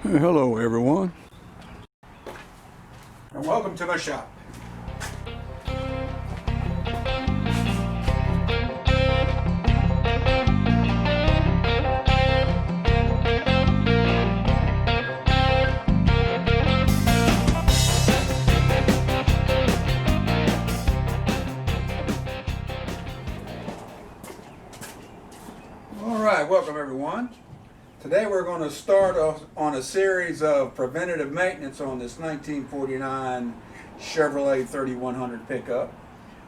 Hello everyone, and welcome to my shop. Alright, welcome everyone. Today we're going to start off on a series of preventative maintenance on this 1949 Chevrolet 3100 pickup.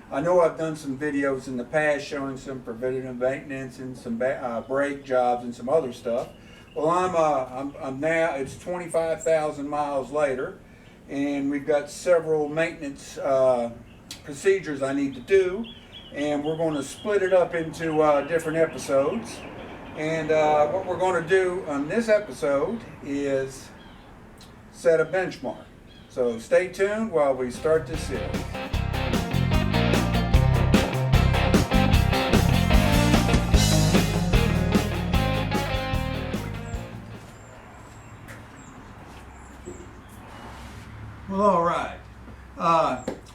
I know I've done some videos in the past showing some preventative maintenance and some brake jobs and some other stuff. Well, I'm now, it's 25,000 miles later, and we've got several maintenance procedures I need to do, and we're going to split it up into different episodes. And what we're going to do on this episode is set a benchmark. So stay tuned while we start this series. Well, all right.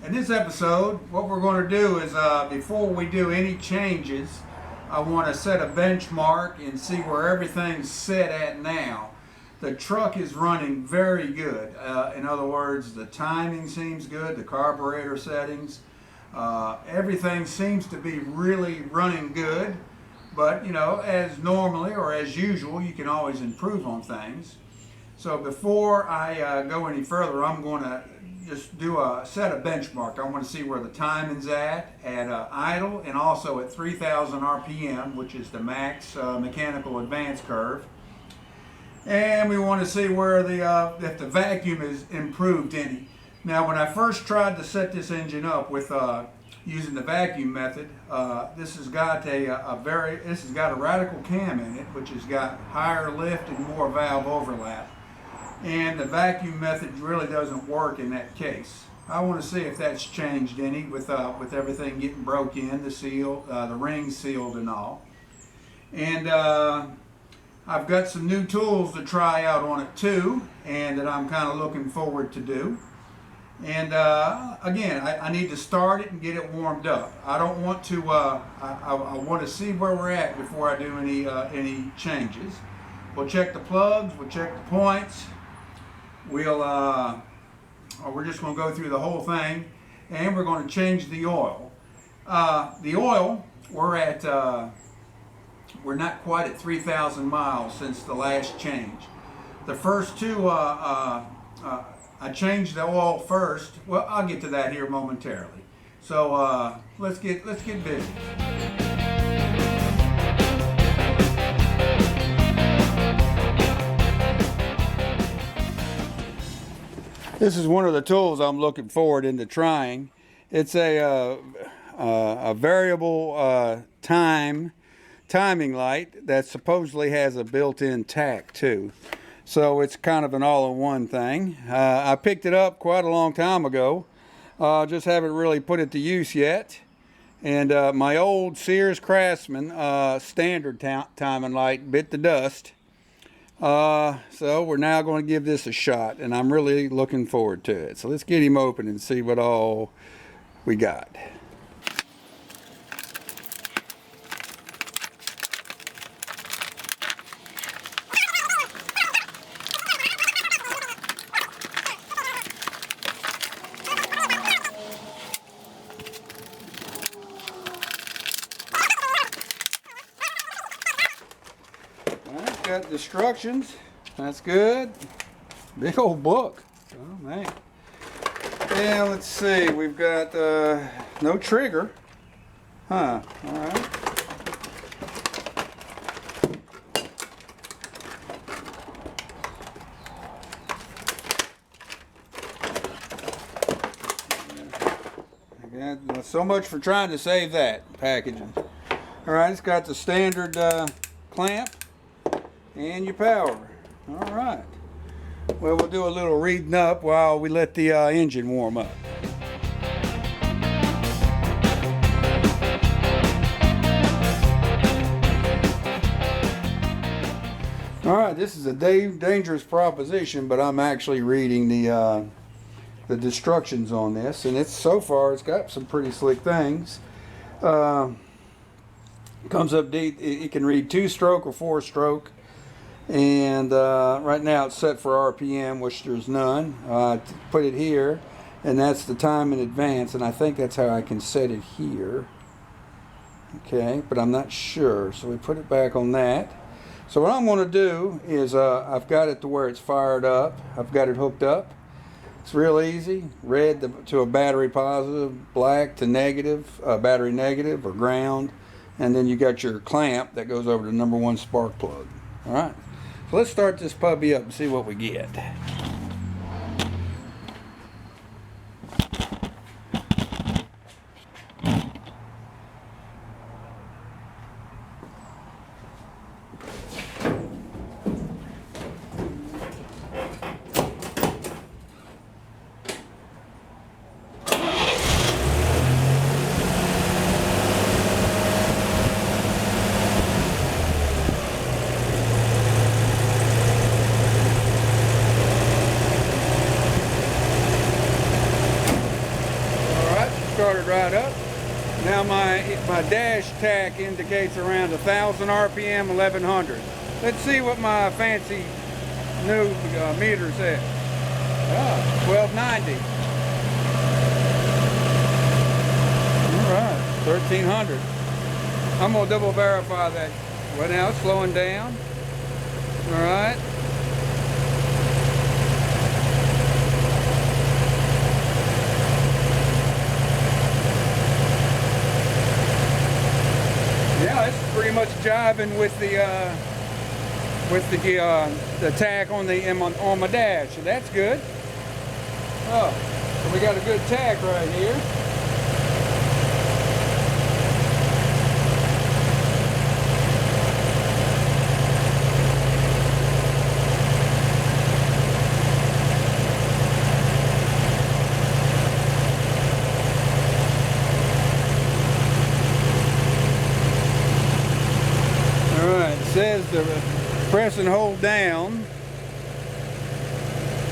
In this episode, what we're going to do is before we do any changes, I want to set a benchmark and see where everything's set at now. The truck is running very good. In other words, the timing seems good, the carburetor settings, everything seems to be really running good. But, you know, as normally or as usual, you can always improve on things. So before I go any further, I'm going to just do a set a benchmark. I want to see where the timing's at idle and also at 3,000 RPM, which is the max mechanical advance curve. And we want to see where if the vacuum is improved any. Now, when I first tried to set this engine up with using the vacuum method, this has got a radical cam in it, which has got higher lift and more valve overlap. And the vacuum method really doesn't work in that case. I want to see if that's changed any with everything getting broke in, the seal, the rings sealed and all. And I've got some new tools to try out on it too, and that I'm kind of looking forward to do. And again, I need to start it and get it warmed up. I don't want to. I want to see where we're at before I do any changes. We'll check the plugs. We'll check the points. We're just going to go through the whole thing, and we're going to change the oil. The oil, we're not quite at 3,000 miles since the last change. The first two, I changed the oil first. Well, I'll get to that here momentarily. So let's get busy. This is one of the tools I'm looking forward into trying. It's a variable timing light that supposedly has a built-in tack too. So it's kind of an all-in-one thing. I picked it up quite a long time ago. Just haven't really put it to use yet. And my old Sears Craftsman standard timing light bit the dust. So we're now going to give this a shot, and I'm really looking forward to it. So let's get him open and see what all we got. Got instructions. That's good. Big old book. Oh man. And let's see. We've got no trigger. Huh. All right. Again, so much for trying to save that packaging. All right. It's got the standard clamp. And your power. All right. Well, we'll do a little reading up while we let the engine warm up. All right, this is a dangerous proposition, but I'm actually reading the instructions on this, and so far it's got some pretty slick things. Comes up deep. It can read 2-stroke or 4-stroke, and right now it's set for RPM, which there's none. Put it here, and that's the time in advance, and I think that's how I can set it here. Okay, but I'm not sure, so we put it back on that. So what I'm going to do is I've got it to where it's fired up. I've got it hooked up. It's real easy. Red to a battery positive, black to negative, battery negative or ground, and then you got your clamp that goes over to number 1 spark plug. All right, so let's start this puppy up and see what we get. Started right up. Now my dash tack indicates around 1,000 RPM, 1,100. Let's see what my fancy new meter says. 1,290. All right, 1,300. I'm gonna double verify that. Well, now it's slowing down. All right. Yeah, it's pretty much jiving with the tack on my dash, so that's good. Oh, so we got a good tack right here. Says to press and hold down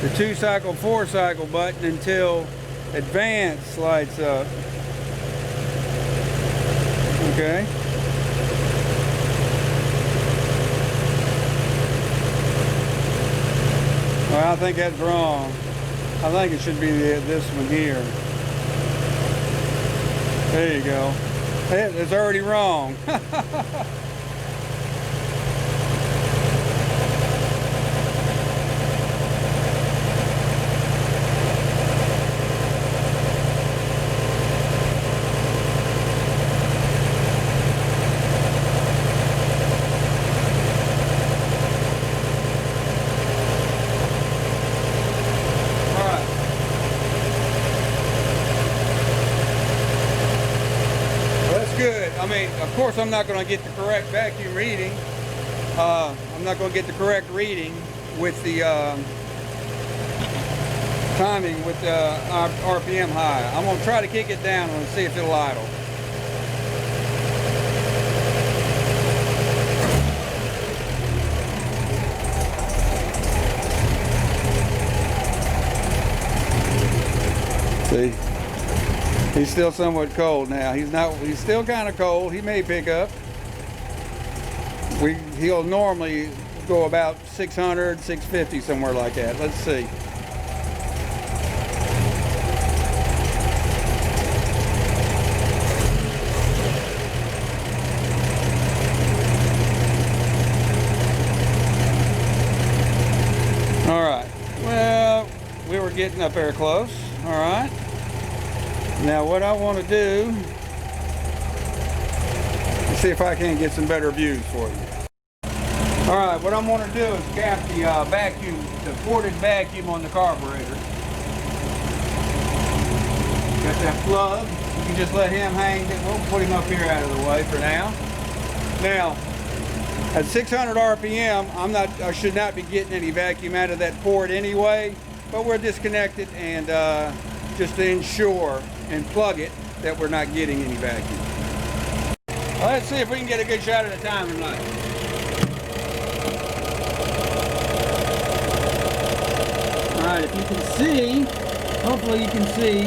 the 2-cycle, 4-cycle button until advance lights up. Okay. Well, I think that's wrong. I think it should be this one here. There you go. It's already wrong. Good. I mean, of course, I'm not going to get the correct vacuum reading. I'm not going to get the correct reading with the timing with the RPM high. I'm going to try to kick it down and see if it'll idle. See? He's still somewhat cold now. He's still kind of cold. He may pick up. He'll normally go about 600, 650, somewhere like that. Let's see. All right. Well, we were getting up there close. All right. Now what I want to do is see if I can get some better views for you. Alright, what I'm going to do is cap the vacuum, the ported vacuum on the carburetor. Got that plug. You can just let him hang. We'll put him up here out of the way for now. Now, at 600 RPM, I should not be getting any vacuum out of that port anyway, but we're disconnected and just to ensure and plug it that we're not getting any vacuum. Well, let's see if we can get a good shot at the timing light. Alright, if you can see, hopefully you can see.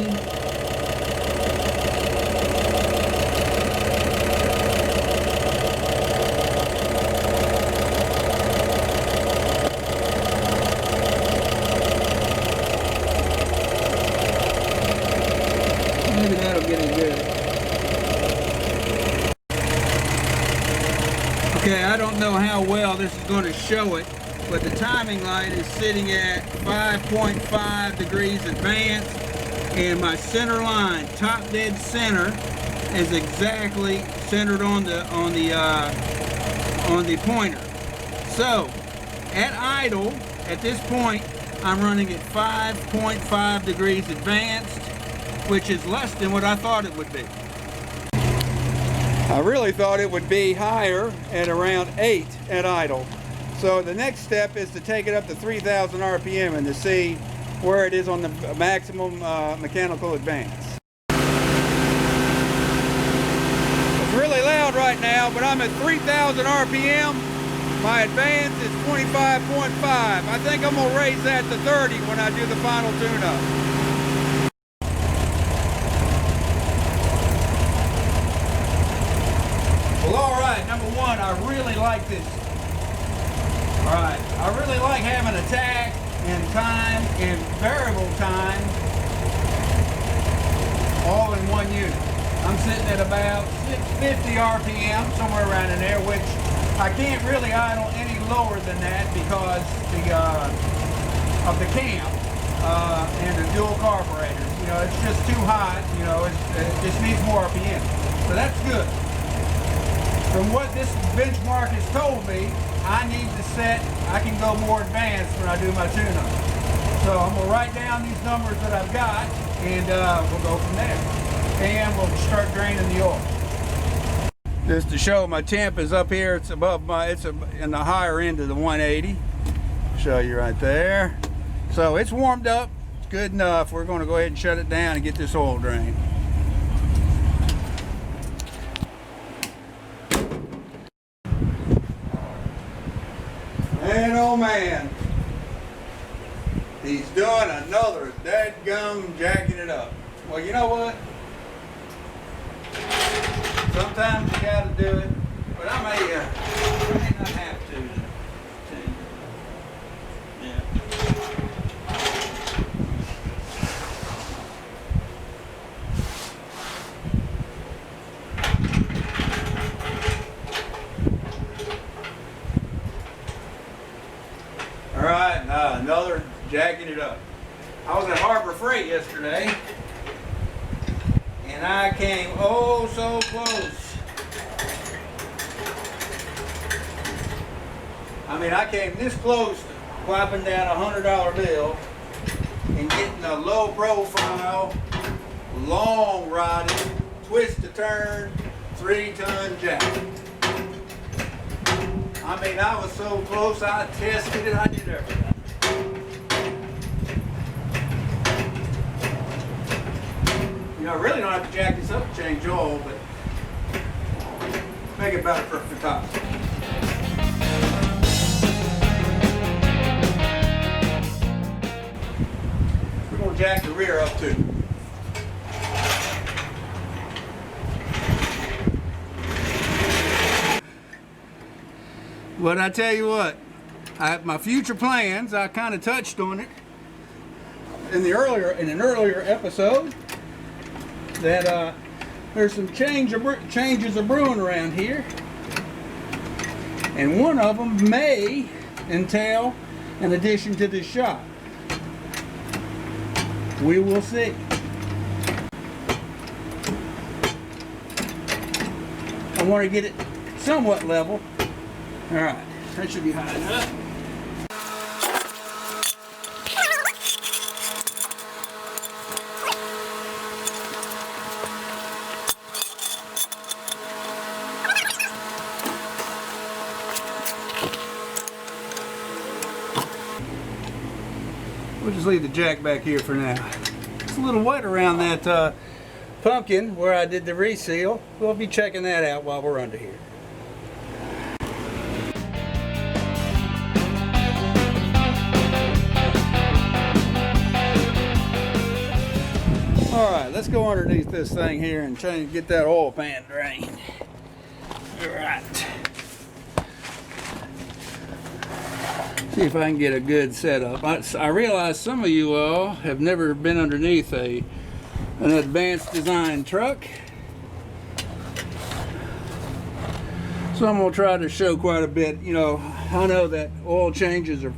Maybe that'll get it good. Okay, I don't know how well this is going to show it, but the timing light is sitting at 5.5 degrees advanced, and my center line, top dead center, is exactly centered on the pointer. So at idle, at this point, I'm running at 5.5 degrees advanced, which is less than what I thought it would be. I really thought it would be higher at around 8 at idle. So the next step is to take it up to 3,000 RPM and to see where it is on the maximum mechanical advance. It's really loud right now, but I'm at 3,000 RPM. My advance is 25.5. I think I'm going to raise that to 30 when I do the final tune-up. Well, alright, number one, I really like this. Alright, I really like having attack and time and variable time all in one unit. I'm sitting at about 650 RPM, somewhere around in there, which I can't really idle any lower than that because of the cam and the dual carburetors. You know, it's just too hot. You know, it just needs more RPM. So that's good. From what this benchmark has told me, I need to set, I can go more advanced when I do my tune-up. So I'm going to write down these numbers that I've got, and we'll go from there. And we'll start draining the oil. Just to show, my temp is up here, it's above my, it's in the higher end of the 180. Show you right there. So it's warmed up, it's good enough. We're going to go ahead and shut it down and get this oil drained. Man, oh man, he's doing another dadgum jacking it up. Well, you know what? Sometimes you gotta do it, but I may not have to. Yeah. All right, another jacking it up. I was at Harbor Freight yesterday, and I came oh so close. I mean, I came this close to wiping down a $100 bill and getting a low profile, long rotted, twist to turn, 3-ton jack. I mean, I was so close, I tested it, I did everything. You know, I really don't have to jack this up to change oil, but make it better for the top. We're going to jack the rear up too. But I tell you what, my future plans, I kind of touched on it in an earlier episode, that there's some changes are brewing around here, and one of them may entail an addition to this shop. We will see. I want to get it somewhat level. All right, that should be high enough. We'll just leave the jack back here for now. It's a little wet around that pumpkin where I did the reseal. We'll be checking that out while we're under here. let's go underneath this thing here and try and get that oil pan drained. All right. See if I can get a good setup. I realize some of you all have never been underneath an advanced design truck. So I'm going to try to show quite a bit. You know, I know that oil changes are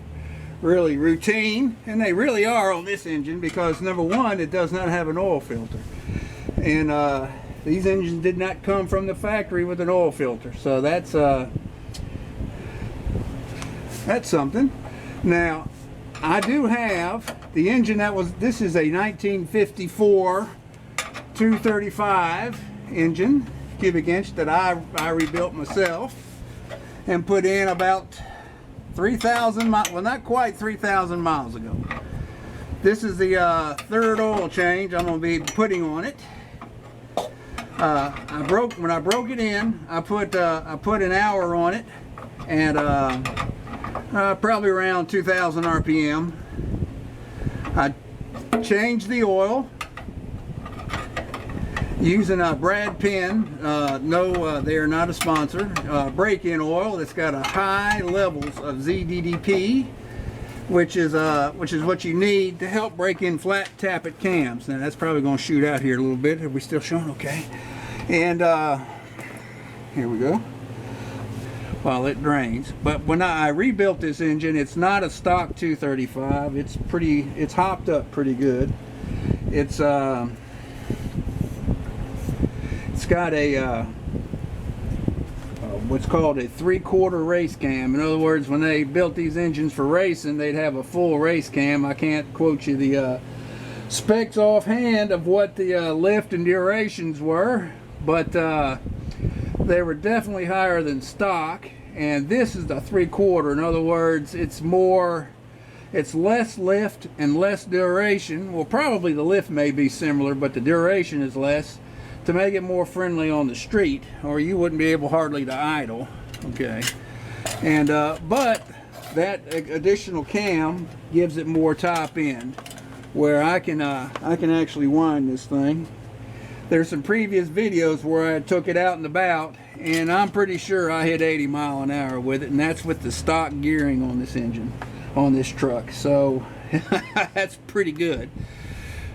really routine, and they really are on this engine because number one, it does not have an oil filter. And these engines did not come from the factory with an oil filter. So that's something. Now, I do have the engine this is a 1954 235 engine, cubic inch, that I rebuilt myself and put in about 3,000 miles, well, not quite 3,000 miles ago. This is the third oil change I'm going to be putting on it. When I broke it in, I put an hour on it, and probably around 2,000 RPM. I changed the oil using a Brad Penn, no, they are not a sponsor, break-in oil that's got a high levels of ZDDP, which is what you need to help break in flat tappet cams. Now that's probably going to shoot out here a little bit. Are we still showing? Okay. And here we go. While it drains. But when I rebuilt this engine, it's not a stock 235. It's hopped up pretty good. It's got a what's called a 3/4 race cam. In other words, when they built these engines for racing, they'd have a full race cam. I can't quote you the specs offhand of what the lift and durations were, but they were definitely higher than stock. And this is the 3/4. In other words, it's less lift and less duration. Well, probably the lift may be similar, but the duration is less, to make it more friendly on the street, or you wouldn't be able hardly to idle. Okay. And but that additional cam gives it more top end, where I can actually wind this thing. There's some previous videos where I took it out and about, and I'm pretty sure I hit 80 mile an hour with it, and that's with the stock gearing on this engine, on this truck. So that's pretty good.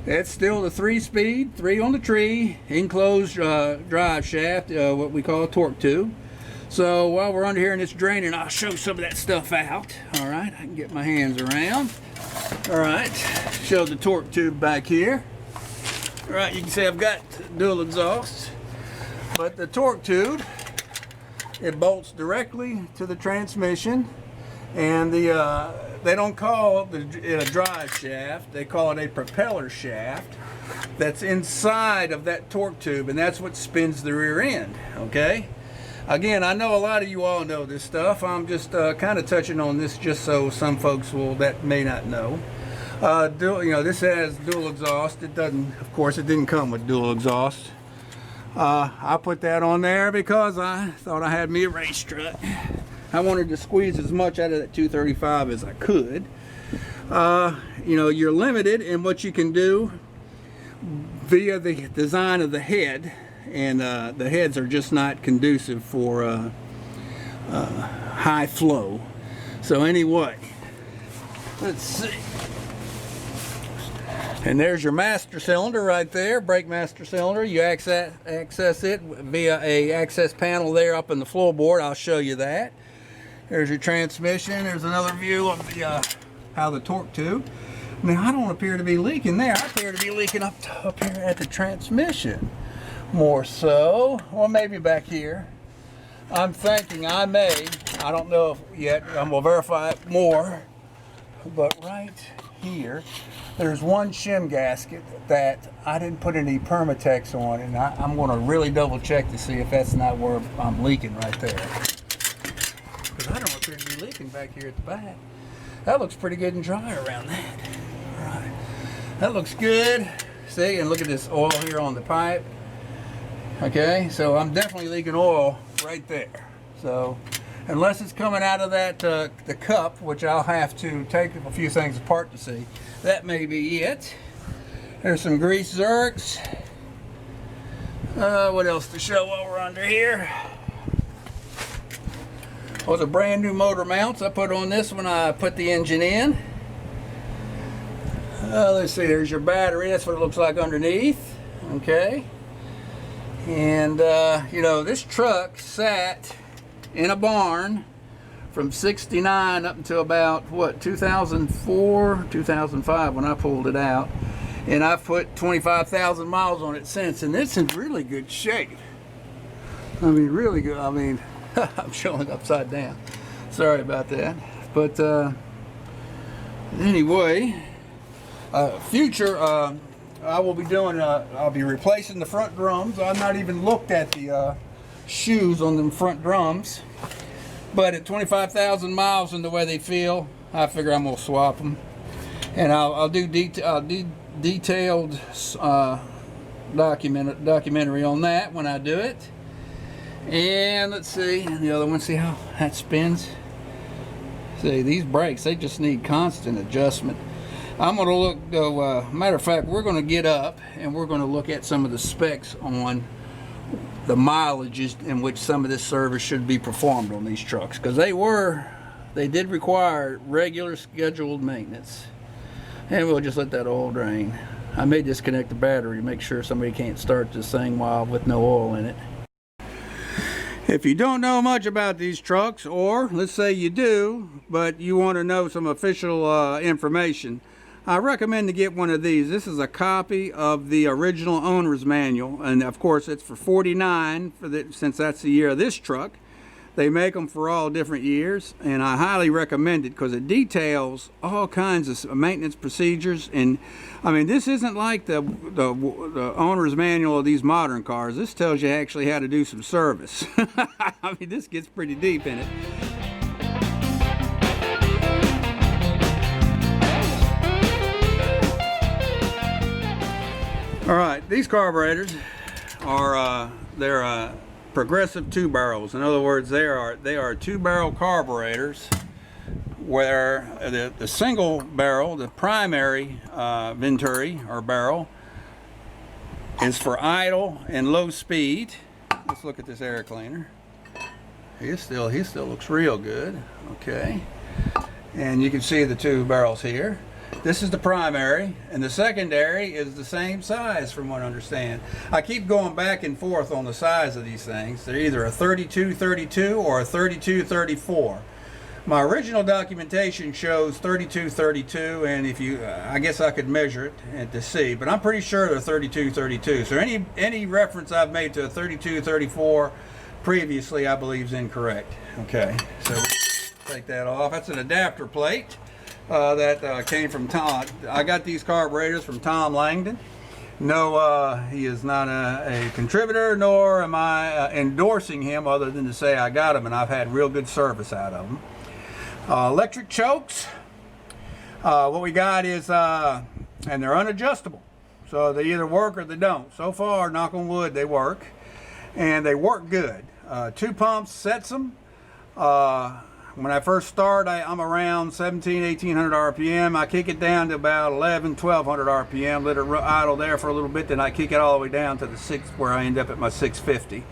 It's still the 3-speed, 3 on the tree, enclosed drive shaft, what we call a torque tube. So while we're under here and it's draining, I'll show some of that stuff out. All right, I can get my hands around. All right, show the torque tube back here. All right, you can see I've got dual exhaust, but the torque tube, it bolts directly to the transmission, and they don't call it a drive shaft, they call it a propeller shaft that's inside of that torque tube, and that's what spins the rear end. Okay, again, I know a lot of you all know this stuff. I'm just kind of touching on this just so some folks that may not know. This has dual exhaust. It doesn't, of course, it didn't come with dual exhaust. I put that on there because I thought I had me a race truck. I wanted to squeeze as much out of that 235 as I could. You're limited in what you can do via the design of the head, and the heads are just not conducive for high flow. So anyway, let's see. And there's your master cylinder right there, brake master cylinder. You access it via a access panel there up in the floorboard. I'll show you that. There's your transmission. There's another view of how the torque tube. Now, I don't appear to be leaking there. I appear to be leaking up here at the transmission more so, or maybe back here. I'm thinking I don't know yet. I'm gonna verify it more, but right here, there's one shim gasket that I didn't put any Permatex on, and I'm going to really double check to see if that's not where I'm leaking right there. Because I don't appear to be leaking back here at the back. That looks pretty good and dry around that. All right, that looks good. See, and look at this oil here on the pipe. Okay, so I'm definitely leaking oil right there. So unless it's coming out of that the cup, which I'll have to take a few things apart to see, that may be it. There's some grease zerks. What else to show while we're under here? Those are brand new motor mounts I put on this when I put the engine in. Let's see, there's your battery. That's what it looks like underneath. Okay. And you know, this truck sat in a barn from '69 up until about what, 2004, 2005 when I pulled it out. And I've put 25,000 miles on it since, and it's in really good shape. I mean, really good. I mean, I'm showing upside down. Sorry about that. But anyway, future, I will be doing, I'll be replacing the front drums. I've not even looked at the shoes on them front drums. But at 25,000 miles and the way they feel, I figure I'm going to swap them. And I'll do detailed documentary on that when I do it. And let's see, the other one, see how that spins? See, these brakes, they just need constant adjustment. I'm going to look, matter of fact, we're going to get up and we're going to look at some of the specs on the mileages in which some of this service should be performed on these trucks, because they did require regular scheduled maintenance. And we'll just let that oil drain. I may disconnect the battery to make sure somebody can't start this thing with no oil in it. If you don't know much about these trucks, or let's say you do, but you want to know some official information, I recommend to get one of these. This is a copy of the original owner's manual, and of course it's for $49 since that's the year of this truck. They make them for all different years, and I highly recommend it because it details all kinds of maintenance procedures. And I mean, this isn't like the owner's manual of these modern cars. This tells you actually how to do some service. I mean, this gets pretty deep in it. All right, these carburetors are they're progressive two barrels. In other words, they are two barrel carburetors, where the single barrel, the primary venturi or barrel, is for idle and low speed. Let's look at this air cleaner. He still looks real good. Okay, and you can see the two barrels here. This is the primary, and the secondary is the same size from what I understand. I keep going back and forth on the size of these things. They're either a 32-32 or a 32-34. My original documentation shows 32-32, and if you, I guess I could measure it and to see, but I'm pretty sure they're 32-32. So any reference I've made to a 32-34 previously, I believe is incorrect. Okay, so take that off. That's an adapter plate. That came from Tom. I got these carburetors from Tom Langdon. No, he is not a contributor, nor am I endorsing him, other than to say I got them and I've had real good service out of them. Electric chokes. What we got is, and they're unadjustable, so they either work or they don't. So far, knock on wood, they work, and they work good. 2 pumps sets them. When I first start, I'm around 1,800 RPM. I kick it down to about 1,200 RPM, let it idle there for a little bit, then I kick it all the way down to the 6, where I end up at my 650.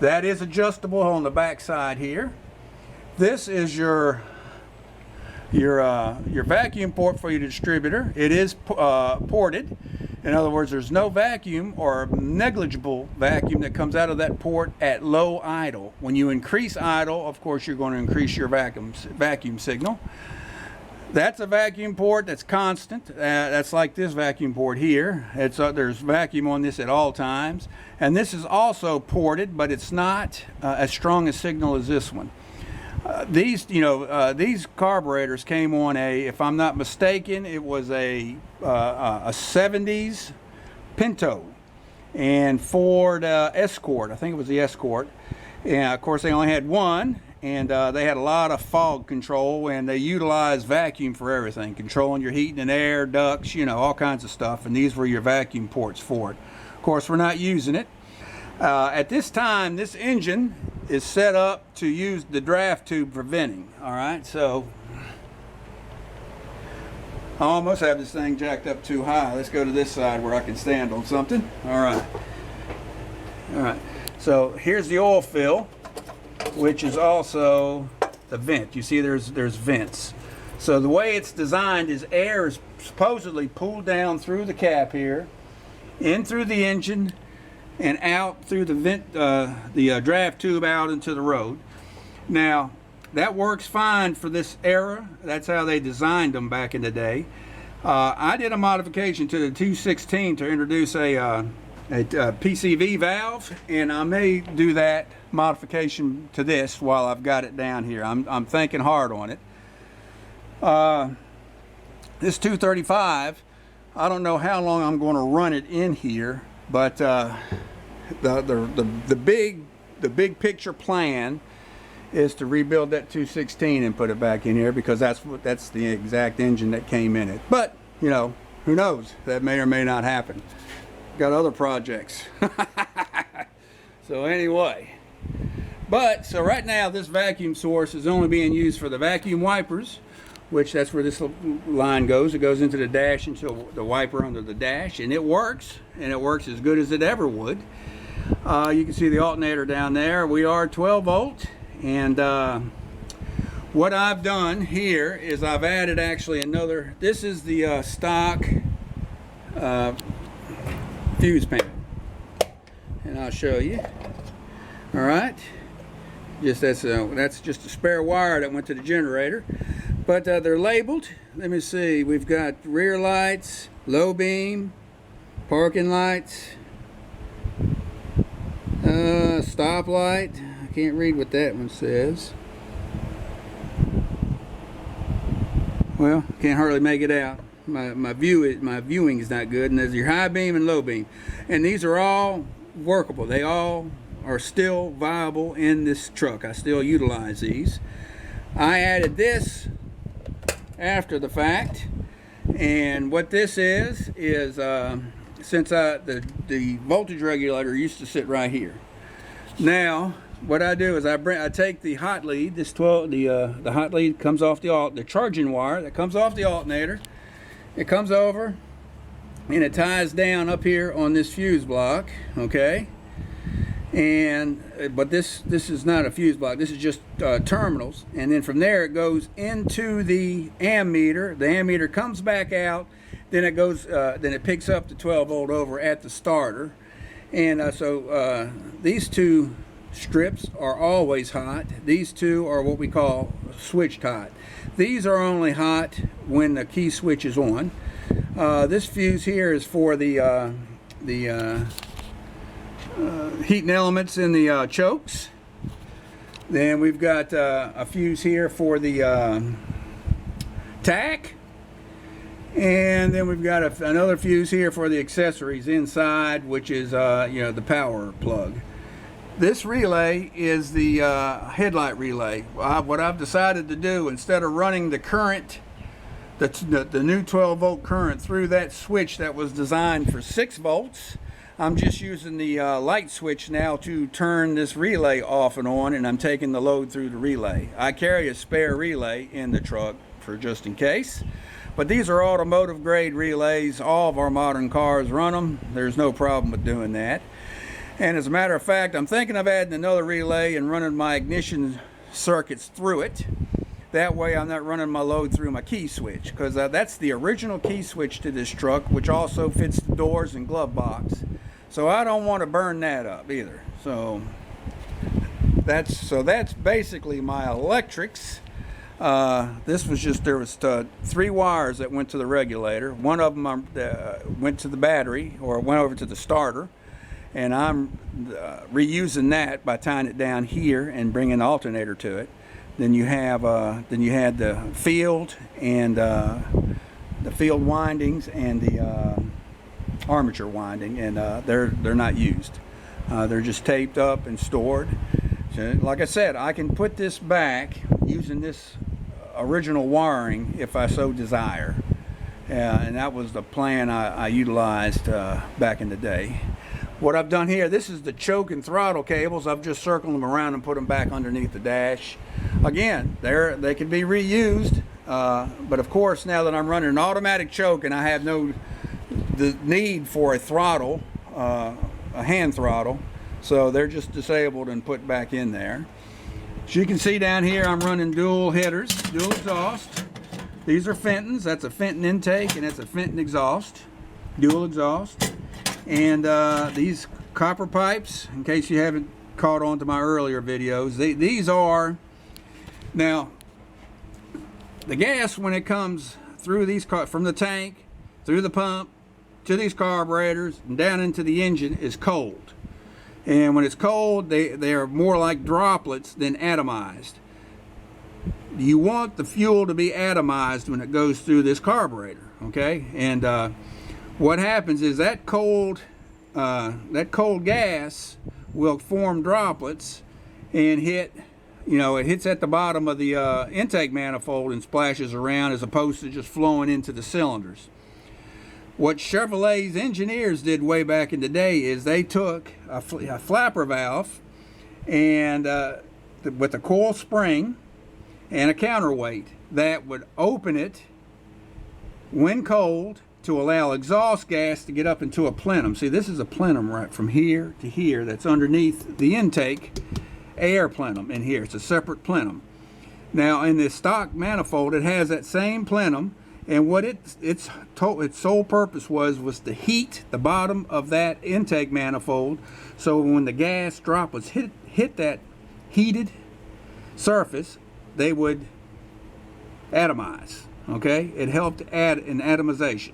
That is adjustable on the back side here. This is your vacuum port for your distributor. It is ported. In other words, there's no vacuum or negligible vacuum that comes out of that port at low idle. When you increase idle, of course, you're going to increase your vacuum signal. That's a vacuum port that's constant. That's like this vacuum port here. There's vacuum on this at all times. And this is also ported, but it's not as strong a signal as this one. These carburetors came on if I'm not mistaken, it was a 70s Pinto and Ford Escort. I think it was the Escort. And of course, they only had one, and they had a lot of fog control, and they utilized vacuum for everything, controlling your heating and air, ducts, all kinds of stuff. And these were your vacuum ports for it. Of course, we're not using it. At this time, this engine is set up to use the draft tube for venting. All right, so I almost have this thing jacked up too high. Let's go to this side where I can stand on something. All right. All right. So here's the oil fill, which is also the vent. You see there's vents. So the way it's designed is air is supposedly pulled down through the cap here, in through the engine, and out through the vent, the draft tube out into the road. Now, that works fine for this era. That's how they designed them back in the day. I did a modification to the 216 to introduce a PCV valve, and I may do that modification to this while I've got it down here. I'm thinking hard on it. This 235, I don't know how long I'm going to run it in here, but the big picture plan is to rebuild that 216 and put it back in here, because that's the exact engine that came in it. But you know, who knows? That may or may not happen. Got other projects. So anyway, so right now this vacuum source is only being used for the vacuum wipers, which that's where this line goes. It goes into the dash, into the wiper under the dash, and it works as good as it ever would. You can see the alternator down there. We are 12 volt, and what I've done here is I've added actually another, this is the stock fuse panel, and I'll show you. All right, that's just a spare wire that went to the generator, but they're labeled. Let me see, we've got rear lights, low beam, parking lights, stop light. I can't read what that one says. Well, can't hardly make it out. My viewing is not good. And there's your high beam and low beam, and these are all workable. They all are still viable in this truck. I still utilize these. I added this after the fact, and what this is since the voltage regulator used to sit right here. Now what I do is I take the hot lead, the hot lead comes off the charging wire that comes off the alternator. It comes over and it ties down up here on this fuse block, okay? But this is not a fuse block. This is just terminals, and then from there it goes into the ammeter. The ammeter comes back out. Then it goes. Then it picks up the 12 volt over at the starter, and so these two strips are always hot. These two are what we call switched hot. These are only hot when the key switch is on. This fuse here is for the heating elements in the chokes. Then we've got a fuse here for the tack, and then we've got another fuse here for the accessories inside, which is the power plug. This relay is the headlight relay. What I've decided to do, instead of running the current, the new 12 volt current through that switch that was designed for 6 volts, I'm just using the light switch now to turn this relay off and on, and I'm taking the load through the relay. I carry a spare relay in the truck for just in case, but these are automotive grade relays. All of our modern cars run them. There's no problem with doing that. And as a matter of fact, I'm thinking of adding another relay and running my ignition circuits through it. That way I'm not running my load through my key switch, because that's the original key switch to this truck, which also fits the doors and glove box. So I don't want to burn that up either. So that's basically my electrics. This was just, there was 3 wires that went to the regulator. One of them went to the battery, or went over to the starter, and I'm reusing that by tying it down here and bringing the alternator to it. Then you had the field and the field windings and the armature winding, and they're not used. They're just taped up and stored. So, like I said, I can put this back using this original wiring if I so desire, and that was the plan I utilized back in the day. What I've done here, this is the choke and throttle cables. I've just circled them around and put them back underneath the dash. Again, they can be reused. But of course, now that I'm running an automatic choke and I have the need for a throttle, a hand throttle, so they're just disabled and put back in there. As you can see down here, I'm running dual headers, dual exhaust. These are Fentons. That's a Fenton intake and that's a Fenton exhaust, dual exhaust. And these copper pipes, in case you haven't caught on to my earlier videos, these are, now the gas when it comes through these from the tank, through the pump, to these carburetors and down into the engine is cold. And when it's cold, they are more like droplets than atomized. You want the fuel to be atomized when it goes through this carburetor, okay? And what happens is that cold gas will form droplets and hit, it hits at the bottom of the intake manifold and splashes around, as opposed to just flowing into the cylinders. What Chevrolet's engineers did way back in the day is they took a flapper valve and with a coil spring and a counterweight that would open it when cold to allow exhaust gas to get up into a plenum. See, this is a plenum right from here to here that's underneath the intake air plenum in here. It's a separate plenum. Now in the stock manifold, it has that same plenum, and what its sole purpose was to heat the bottom of that intake manifold, so when the gas droplets hit that heated surface, they would atomize. Okay, it helped add an atomization.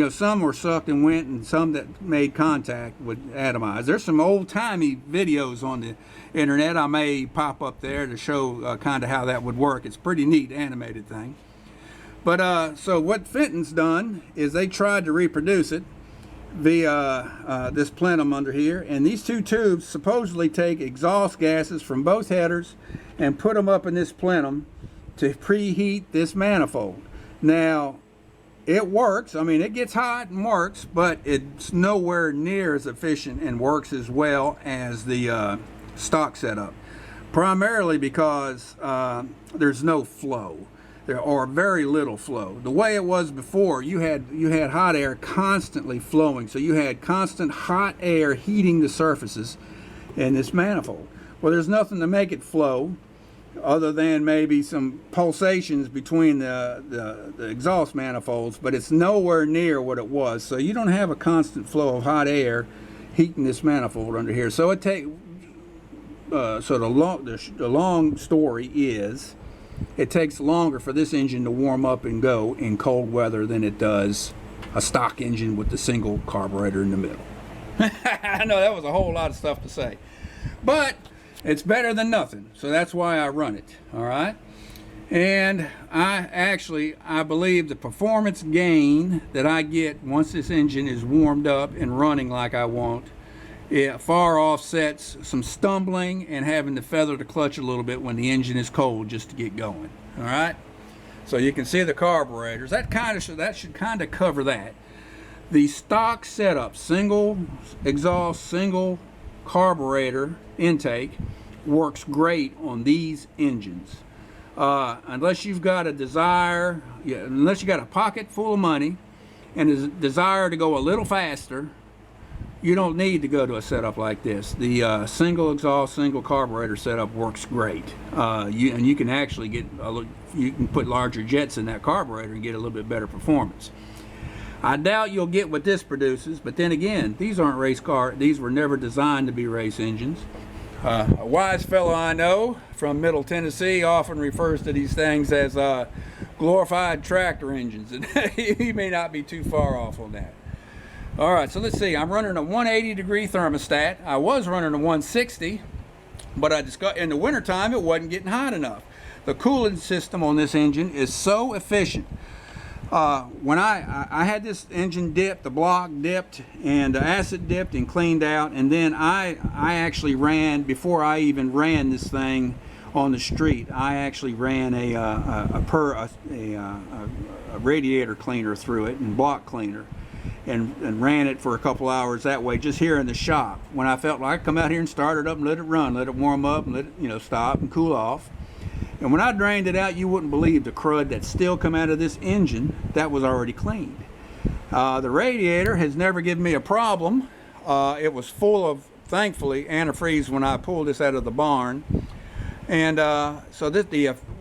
Some were sucked and went, and some that made contact would atomize. There's some old-timey videos on the internet I may pop up there to show kind of how that would work. It's a pretty neat animated thing. But so what Fenton's done is they tried to reproduce it via this plenum under here, and these two tubes supposedly take exhaust gases from both headers and put them up in this plenum to preheat this manifold. Now, it works. I mean, it gets hot and works, but it's nowhere near as efficient and works as well as the stock setup, primarily because there's no flow. There are very little flow. The way it was before, you had hot air constantly flowing, so you had constant hot air heating the surfaces in this manifold. Well, there's nothing to make it flow other than maybe some pulsations between the exhaust manifolds, but it's nowhere near what it was. So you don't have a constant flow of hot air heating this manifold under here. So the long story is, it takes longer for this engine to warm up and go in cold weather than it does a stock engine with the single carburetor in the middle. I know that was a whole lot of stuff to say, but it's better than nothing, so that's why I run it. All right, and I believe the performance gain that I get once this engine is warmed up and running like I want, it far offsets some stumbling and having to feather the clutch a little bit when the engine is cold just to get going. All right, so you can see the carburetors. That should kind of cover that. The stock setup, single exhaust, single carburetor intake, works great on these engines. Unless you've got a desire, unless you got a pocket full of money and a desire to go a little faster, you don't need to go to a setup like this. The single exhaust, single carburetor setup works great. You can actually get you can put larger jets in that carburetor and get a little bit better performance. I doubt you'll get what this produces, but then again, these aren't race car. These were never designed to be race engines. A wise fellow I know from Middle Tennessee often refers to these things as glorified tractor engines, and he may not be too far off on that. All right, so let's see. I'm running a 180-degree thermostat. I was running a 160, but I discovered in the wintertime it wasn't getting hot enough. The cooling system on this engine is so efficient. When I had this engine dipped, the block dipped, and acid dipped and cleaned out, and then I actually ran, before I even ran this thing on the street, I actually ran a radiator cleaner through it, and block cleaner, and ran it for a couple hours that way, just here in the shop. When I felt like I'd come out here and start it up and let it run, let it warm up, and let it stop and cool off. And when I drained it out, you wouldn't believe the crud that still come out of this engine that was already cleaned. The radiator has never given me a problem. It was full of, thankfully, antifreeze when I pulled this out of the barn. And so this,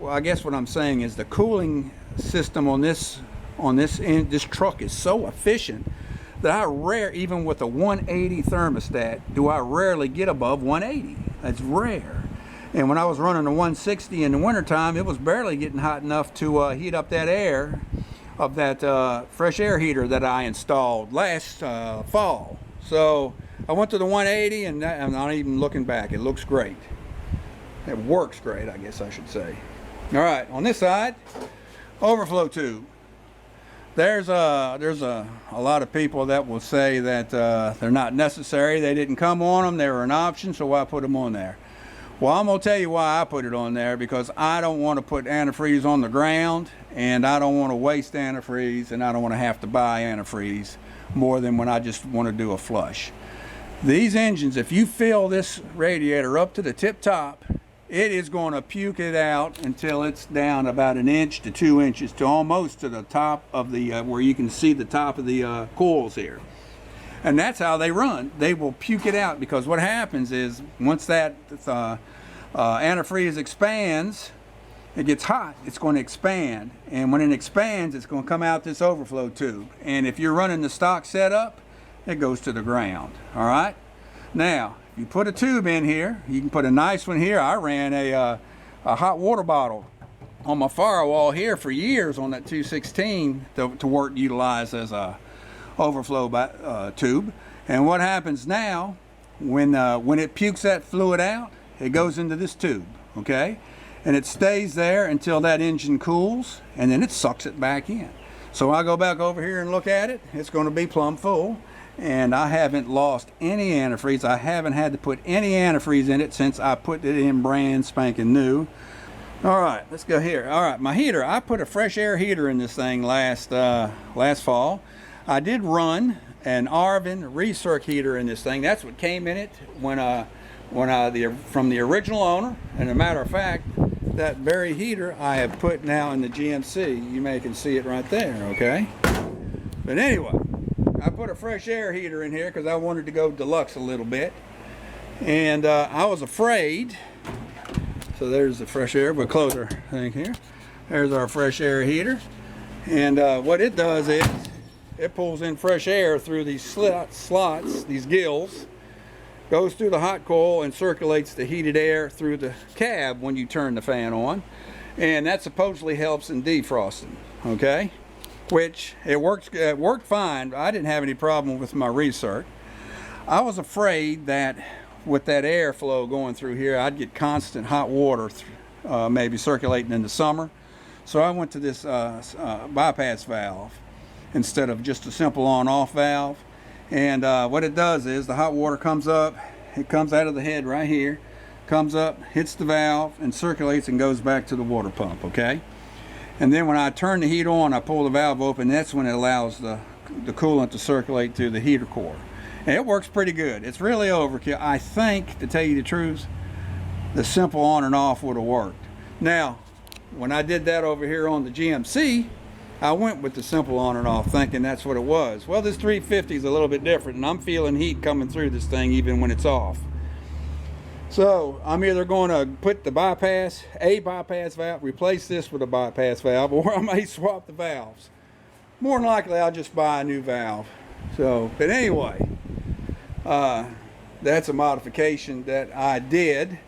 I guess what I'm saying is the cooling system on this truck is so efficient that even with a 180 thermostat, do I rarely get above 180. That's rare. And when I was running a 160 in the wintertime, it was barely getting hot enough to heat up that air of that fresh air heater that I installed last fall. So I went to the 180, and I'm not even looking back. It looks great. It works great, I guess I should say. All right, on this side, overflow tube. There's a lot of people that will say that they're not necessary. They didn't come on them. They were an option, so why put them on there? Well, I'm going to tell you why I put it on there, because I don't want to put antifreeze on the ground, and I don't want to waste antifreeze, and I don't want to have to buy antifreeze more than when I just want to do a flush. These engines, if you fill this radiator up to the tip top, it is going to puke it out until it's down about 1 inch to 2 inches to almost to the top of the, where you can see the top of the coils here. And that's how they run. They will puke it out, because what happens is once that antifreeze expands, it gets hot, it's going to expand. And when it expands, it's going to come out this overflow tube. And if you're running the stock setup, it goes to the ground. All right? Now, you put a tube in here. You can put a nice one here. I ran a hot water bottle on my firewall here for years on that 216 to work utilize as a overflow tube. And what happens now, when it pukes that fluid out, it goes into this tube, okay? And it stays there until that engine cools, and then it sucks it back in. So I go back over here and look at it. It's going to be plumb full, and I haven't lost any antifreeze. I haven't had to put any antifreeze in it since I put it in brand spanking new. All right, let's go here. All right, my heater. I put a fresh air heater in this thing last fall. I did run an Arvin recirc heater in this thing. That's what came in it from the original owner. And a matter of fact, that very heater I have put now in the GMC. You may can see it right there, okay? But anyway, I put a fresh air heater in here because I wanted to go deluxe a little bit. And I was afraid, so there's the fresh air, but closer thing here. There's our fresh air heater. And what it does is, it pulls in fresh air through these slots, these gills, goes through the hot coil and circulates the heated air through the cab when you turn the fan on. And that supposedly helps in defrosting, okay? Which, it worked fine. I didn't have any problem with my recirc. I was afraid that with that airflow going through here, I'd get constant hot water maybe circulating in the summer. So I went to this bypass valve instead of just a simple on-off valve. And what it does is the hot water comes up, it comes out of the head right here, comes up, hits the valve, and circulates and goes back to the water pump, okay? And then when I turn the heat on, I pull the valve open, that's when it allows the coolant to circulate through the heater core. And it works pretty good. It's really overkill. I think, to tell you the truth, the simple on and off would have worked. Now, when I did that over here on the GMC, I went with the simple on and off thinking that's what it was. Well, this 350 is a little bit different, and I'm feeling heat coming through this thing even when it's off. So I'm either going to put a bypass valve, replace this with a bypass valve, or I may swap the valves. More than likely, I'll just buy a new valve. So, but anyway, that's a modification that I did.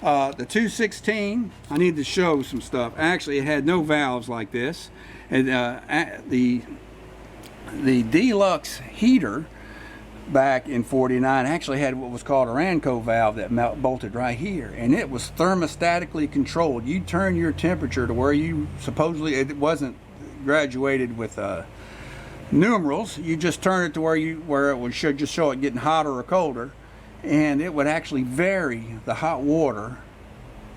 The 216, I need to show some stuff. Actually, it had no valves like this. And the deluxe heater back in '49 actually had what was called a Ranco valve that bolted right here, and it was thermostatically controlled. You turn your temperature to where you supposedly, it wasn't graduated with numerals. You just turn it to where it would just show it getting hotter or colder, and it would actually vary the hot water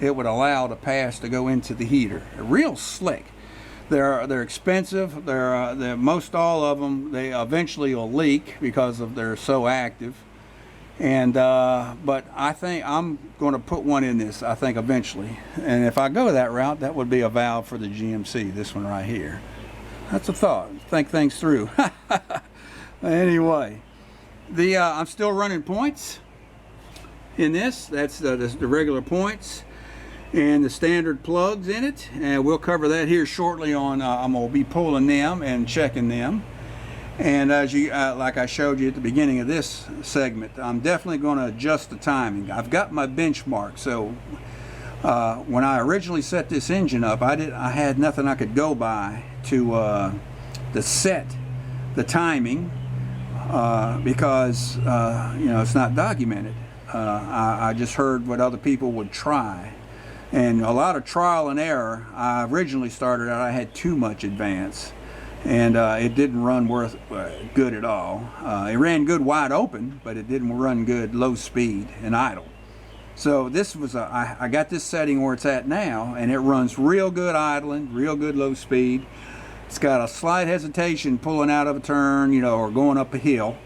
it would allow to pass to go into the heater. Real slick. They're expensive. They're most all of them, they eventually will leak because they're so active. And but I think I'm going to put one in this, I think, eventually. And if I go that route, that would be a valve for the GMC, this one right here. That's a thought. Think things through. Anyway, I'm still running points in this. That's the regular points and the standard plugs in it, and we'll cover that here shortly on I'm going to be pulling them and checking them. And as you like I showed you at the beginning of this segment, I'm definitely going to adjust the timing. I've got my benchmark, so when I originally set this engine up, I had nothing I could go by to set the timing because you know, it's not documented. I just heard what other people would try, and a lot of trial and error. I originally started out, I had too much advance, and it didn't run good at all. It ran good wide open, but it didn't run good low speed and idle. So this was I got this setting where it's at now, and it runs real good idling, real good low speed. It's got a slight hesitation pulling out of a turn, you know, or going up a hill.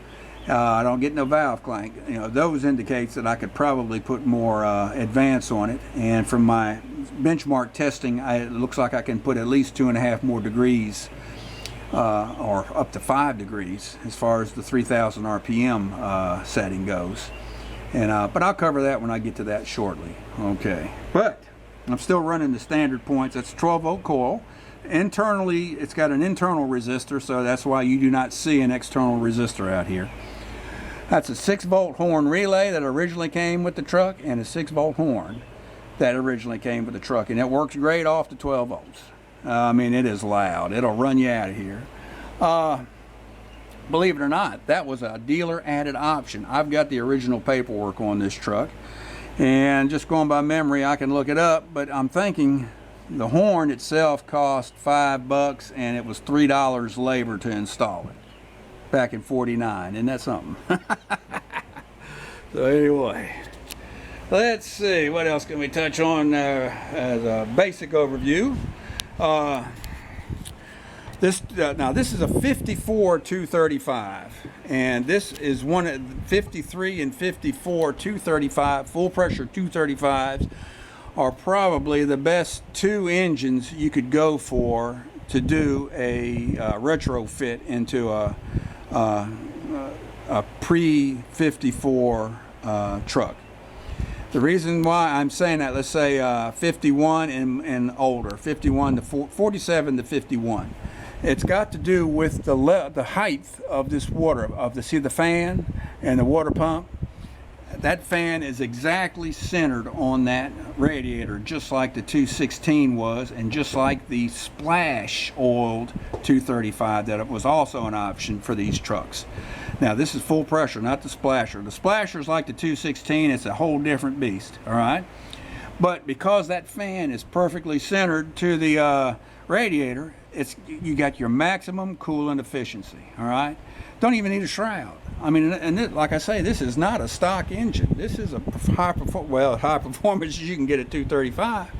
I don't get no valve clank. You know, those indicates that I could probably put more advance on it. And from my benchmark testing, it looks like I can put at least 2.5 more degrees, or up to 5 degrees, as far as the 3,000 RPM setting goes. And but I'll cover that when I get to that shortly. Okay, but I'm still running the standard points. That's a 12-volt coil. Internally, it's got an internal resistor, so that's why you do not see an external resistor out here. That's a 6-volt horn relay that originally came with the truck, and a 6-volt horn that originally came with the truck, and it works great off the 12 volts. I mean, it is loud. It'll run you out of here. Believe it or not, that was a dealer added option. I've got the original paperwork on this truck, and just going by memory, I can look it up, but I'm thinking the horn itself cost $5, and it was $3 labor to install it back in '49. Isn't that something? So anyway, let's see, what else can we touch on as a basic overview. Now this is a 54 235, and this is one of 53 and 54 235 full pressure 235s are probably the best two engines you could go for to do a retrofit into a pre-54 truck. The reason why I'm saying that, let's say 51 and older, 51 to 47 to 51. It's got to do with the height of this water, see the fan and the water pump. That fan is exactly centered on that radiator, just like the 216 was, and just like the splash oiled 235 that was also an option for these trucks. Now this is full pressure, not the splasher. The splasher is like the 216, it's a whole different beast, all right? But because that fan is perfectly centered to the radiator, you got your maximum coolant efficiency, all right? Don't even need a shroud. I mean, and like I say, this is not a stock engine. This is a high performance as you can get at 235,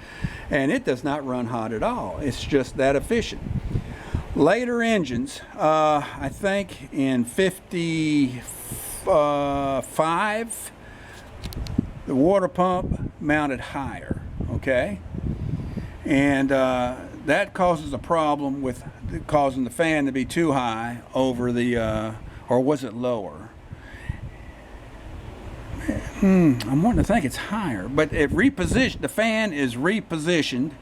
and it does not run hot at all. It's just that efficient. Later engines, I think in 55, the water pump mounted higher, okay? And that causes a problem with causing the fan to be too high over the, or was it lower? I'm wanting to think it's higher, but it the fan is repositioned,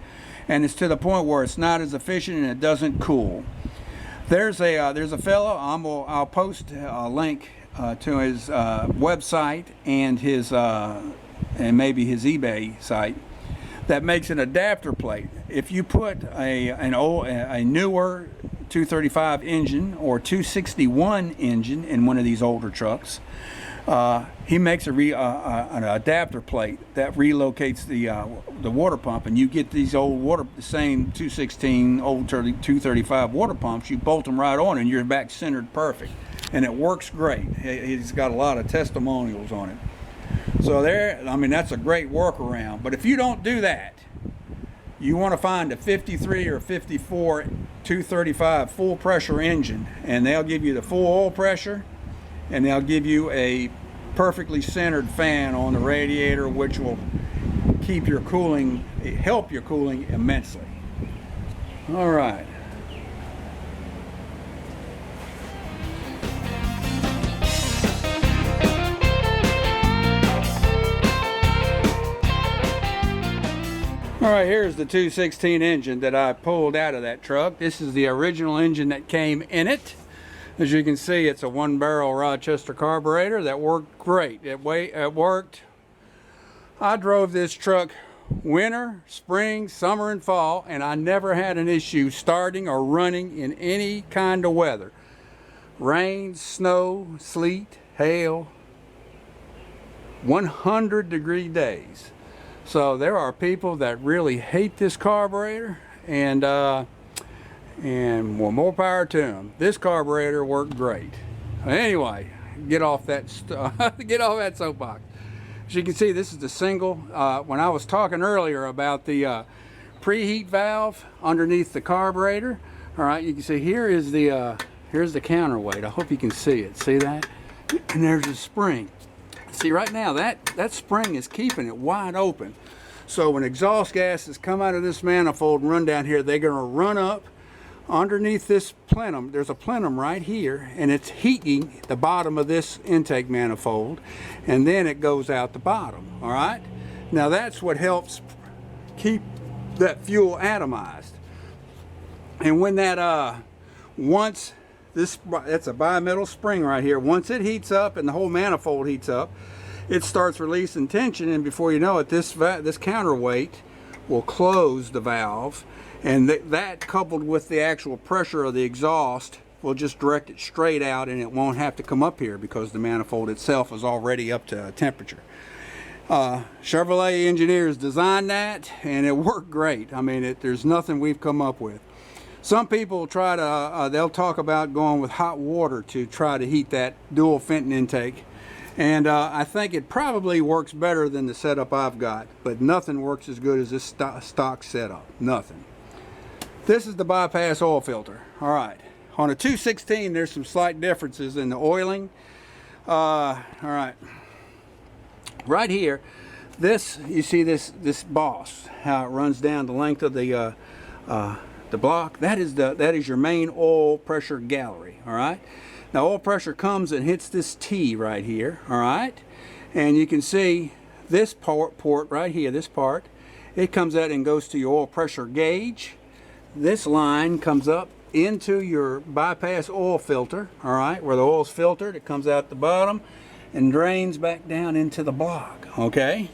and it's to the point where it's not as efficient and it doesn't cool. There's a fellow, I'll post a link to his website and his and maybe his eBay site, that makes an adapter plate. If you put a newer 235 engine or 261 engine in one of these older trucks, he makes an adapter plate that relocates the water pump, and you get these the same 216 old 235 water pumps. You bolt them right on, and you're back centered perfect, and it works great. He's got a lot of testimonials on it. So I mean, that's a great workaround. But if you don't do that, you want to find a 53 or 54 235 full pressure engine, and they'll give you the full oil pressure, and they'll give you a perfectly centered fan on the radiator, which will keep your cooling, help your cooling immensely. All right. All right, here's the 216 engine that I pulled out of that truck. This is the original engine that came in it. As you can see, it's a 1-barrel Rochester carburetor that worked great. It worked. I drove this truck winter, spring, summer, and fall, and I never had an issue starting or running in any kind of weather. Rain, snow, sleet, hail, 100-degree days. So there are people that really hate this carburetor, and well, more power to them. This carburetor worked great. Anyway, get off that soapbox. As you can see, this is the single. When I was talking earlier about the preheat valve underneath the carburetor, all right, you can see here is the here's the counterweight. I hope you can see it. See that? And there's a spring. See, right now that spring is keeping it wide open. So when exhaust gases come out of this manifold and run down here, they're going to run up underneath this plenum. There's a plenum right here, and it's heating the bottom of this intake manifold, and then it goes out the bottom. All right. Now that's what helps keep that fuel atomized. And when that once this, that's a bimetal spring right here. Once it heats up and the whole manifold heats up, it starts releasing tension, and before you know it, this counterweight will close the valve, and that coupled with the actual pressure of the exhaust will just direct it straight out, and it won't have to come up here because the manifold itself is already up to temperature. Chevrolet engineers designed that, and it worked great. I mean, there's nothing we've come up with. Some people try to, they'll talk about going with hot water to try to heat that dual Fenton intake. And I think it probably works better than the setup I've got, but nothing works as good as this stock setup. Nothing. This is the bypass oil filter. All right. On a 216, there's some slight differences in the oiling. All right. Right here, this, you see this boss, how it runs down the length of the block. That is your main oil pressure gallery. All right. Now oil pressure comes and hits this T right here, all right? And you can see this port right here, this part, it comes out and goes to your oil pressure gauge. This line comes up into your bypass oil filter, all right? Where the oil's filtered, it comes out the bottom and drains back down into the block, okay?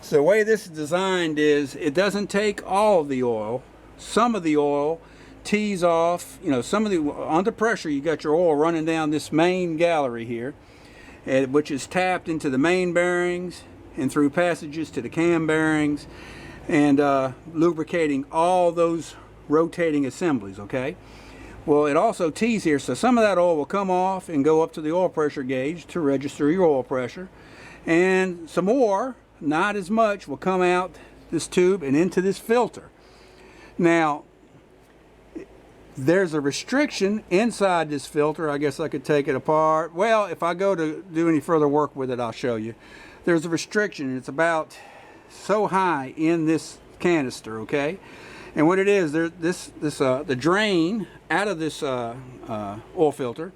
So the way this is designed is it doesn't take all of the oil. Some of the oil tees off, you know, some of the, under pressure, you got your oil running down this main gallery here, which is tapped into the main bearings and through passages to the cam bearings, and lubricating all those rotating assemblies, okay? Well, it also tees here, so some of that oil will come off and go up to the oil pressure gauge to register your oil pressure, and some more, not as much, will come out this tube and into this filter. Now, there's a restriction inside this filter. I guess I could take it apart. Well, if I go to do any further work with it, I'll show you. There's a restriction. It's about so high in this canister, okay? And what it is, the drain out of this oil filter,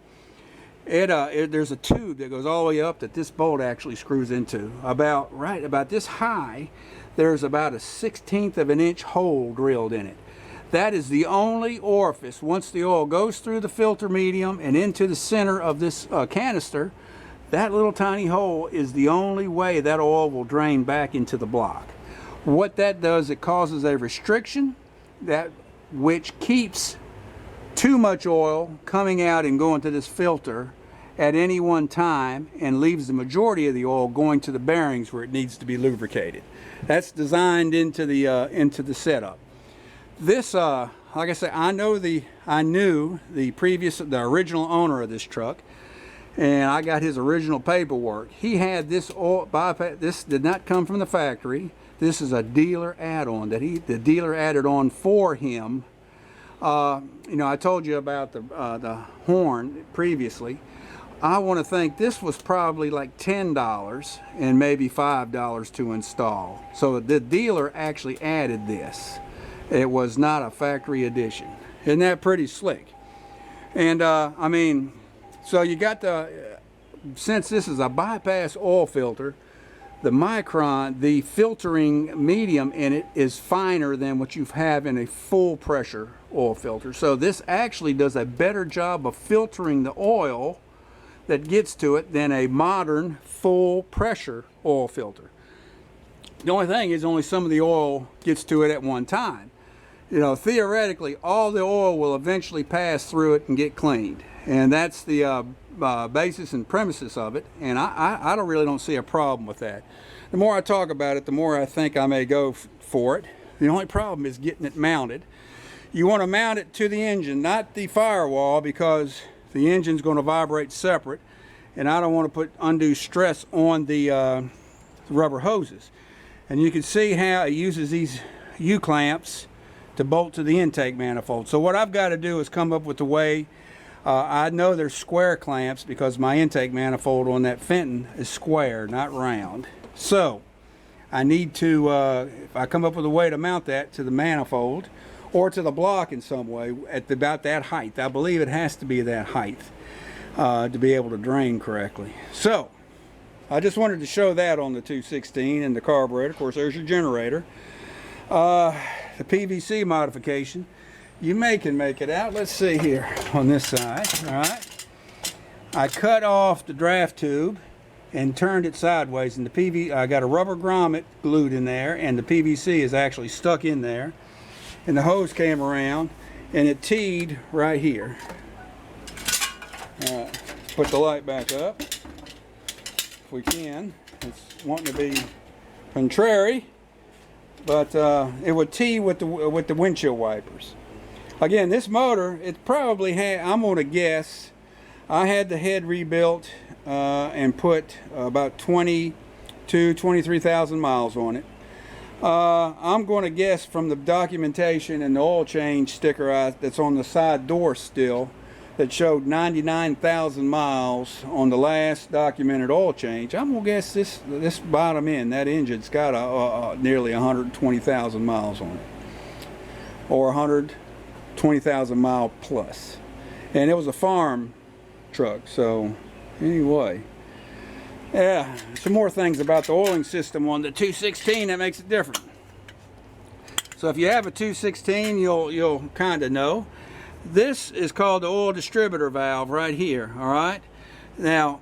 there's a tube that goes all the way up that this bolt actually screws into. About this high, there's about a 1/16 of an inch hole drilled in it. That is the only orifice. Once the oil goes through the filter medium and into the center of this canister, that little tiny hole is the only way that oil will drain back into the block. What that does, it causes a restriction which keeps too much oil coming out and going to this filter at any one time, and leaves the majority of the oil going to the bearings where it needs to be lubricated. That's designed into the setup. This, like I say, I knew the original owner of this truck, and I got his original paperwork. He had this oil bypass. This did not come from the factory. This is a dealer add-on that the dealer added on for him. You know, I told you about the horn previously. I want to think this was probably like $10 and maybe $5 to install. So the dealer actually added this. It was not a factory edition. Isn't that pretty slick? And I mean, so you got the, since this is a bypass oil filter, the micron, the filtering medium in it is finer than what you have in a full pressure oil filter. So this actually does a better job of filtering the oil that gets to it than a modern full pressure oil filter. The only thing is only some of the oil gets to it at one time. You know, theoretically, all the oil will eventually pass through it and get cleaned. And that's the basis and premises of it. And I really don't see a problem with that. The more I talk about it, the more I think I may go for it. The only problem is getting it mounted. You want to mount it to the engine, not the firewall, because the engine's going to vibrate separate. And I don't want to put undue stress on the rubber hoses. And you can see how it uses these U-clamps to bolt to the intake manifold. So what I've got to do is come up with a way. I know there's square clamps because my intake manifold on that Fenton is square, not round. So I need to, if I come up with a way to mount that to the manifold or to the block in some way at about that height. I believe it has to be that height to be able to drain correctly. So I just wanted to show that on the 216 and the carburetor. Of course, there's your generator. The PVC modification, you can make it out. Let's see here on this side. All right, I cut off the draft tube and turned it sideways, and I got a rubber grommet glued in there, and the PVC is actually stuck in there, and the hose came around and it teed right here. All right, put the light back up if we can. It's wanting to be contrary, but it would tee with the windshield wipers. Again, this motor, it probably had, I'm going to guess, I had the head rebuilt and put about 23,000 miles on it. I'm going to guess from the documentation and the oil change sticker that's on the side door still, that showed 99,000 miles on the last documented oil change. I'm gonna guess this bottom end, that engine's got nearly 120,000 miles on it, or 120,000 mile plus, and it was a farm truck. So anyway, yeah, some more things about the oiling system on the 216 that makes it different. So if you have a 216, you'll kind of know. This is called the oil distributor valve right here. All right, now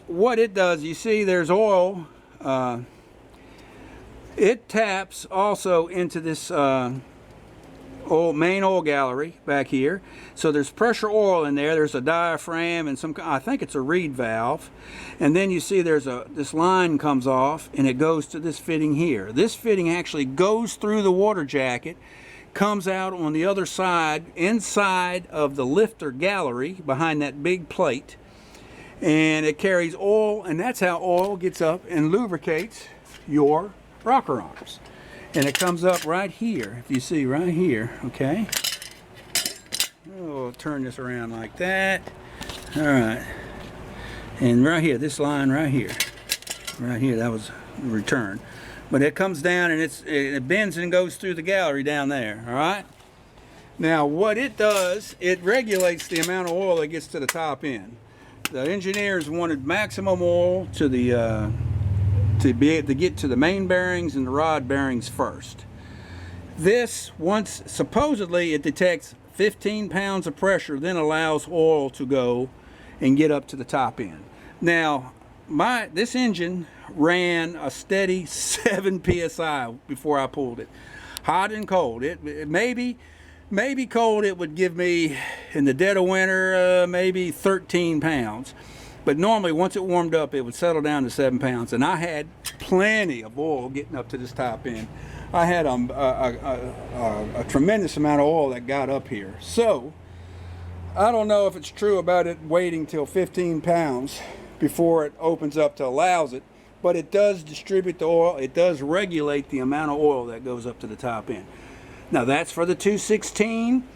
what it does, you see there's oil, it taps also into this main oil gallery back here. So there's pressure oil in there, there's a diaphragm and I think it's a reed valve, and then you see there's this line comes off and it goes to this fitting here. This fitting actually goes through the water jacket, comes out on the other side inside of the lifter gallery behind that big plate, and it carries oil, and that's how oil gets up and lubricates your rocker arms. And it comes up right here, if you see right here. Okay, we'll turn this around like that. All right, and right here, this line right here, that was return. But it comes down and it bends and goes through the gallery down there. All right. Now what it does, it regulates the amount of oil that gets to the top end. The engineers wanted maximum oil to the to be able to get to the main bearings and the rod bearings first. This, once supposedly it detects 15 pounds of pressure, then allows oil to go and get up to the top end. Now this engine ran a steady 7 psi before I pulled it. Hot and cold. It maybe cold it would give me in the dead of winter maybe 13 pounds. But normally once it warmed up it would settle down to 7 pounds, and I had plenty of oil getting up to this top end. I had a tremendous amount of oil that got up here. So I don't know if it's true about it waiting till 15 pounds before it opens up to allows it, but it does distribute the oil. It does regulate the amount of oil that goes up to the top end. Now that's for the 216,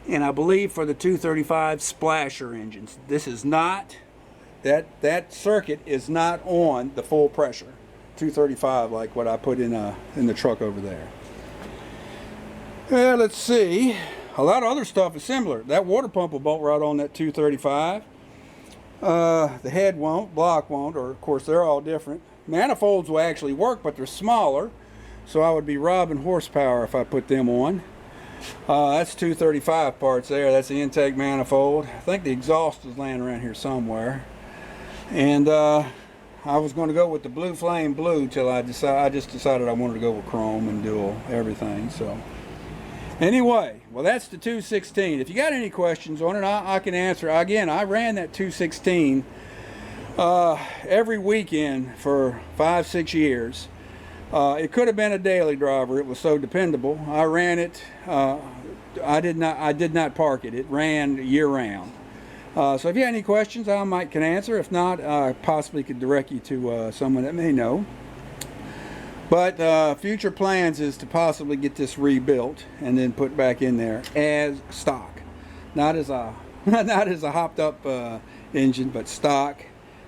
and I believe for the 235 splasher engines. This is not that circuit is not on the full pressure, 235, like what I put in the truck over there. Yeah, let's see. A lot of other stuff is similar. That water pump will bolt right on that 235. The head won't, block won't, or of course they're all different. Manifolds will actually work, but they're smaller, so I would be robbing horsepower if I put them on. That's 235 parts there. That's the intake manifold. I think the exhaust is laying around here somewhere. And I was going to go with the blue flame blue till I just decided I wanted to go with chrome and dual everything. So anyway, well, that's the 216. If you got any questions on it, I can answer. Again, I ran that 216 every weekend for 5-6 years. It could have been a daily driver. It was so dependable. I ran it. I did not park it. It ran year round. So if you have any questions, I might can answer. If not, I possibly could direct you to someone that may know. But future plans is to possibly get this rebuilt and then put back in there as stock, not as a hopped up engine, but stock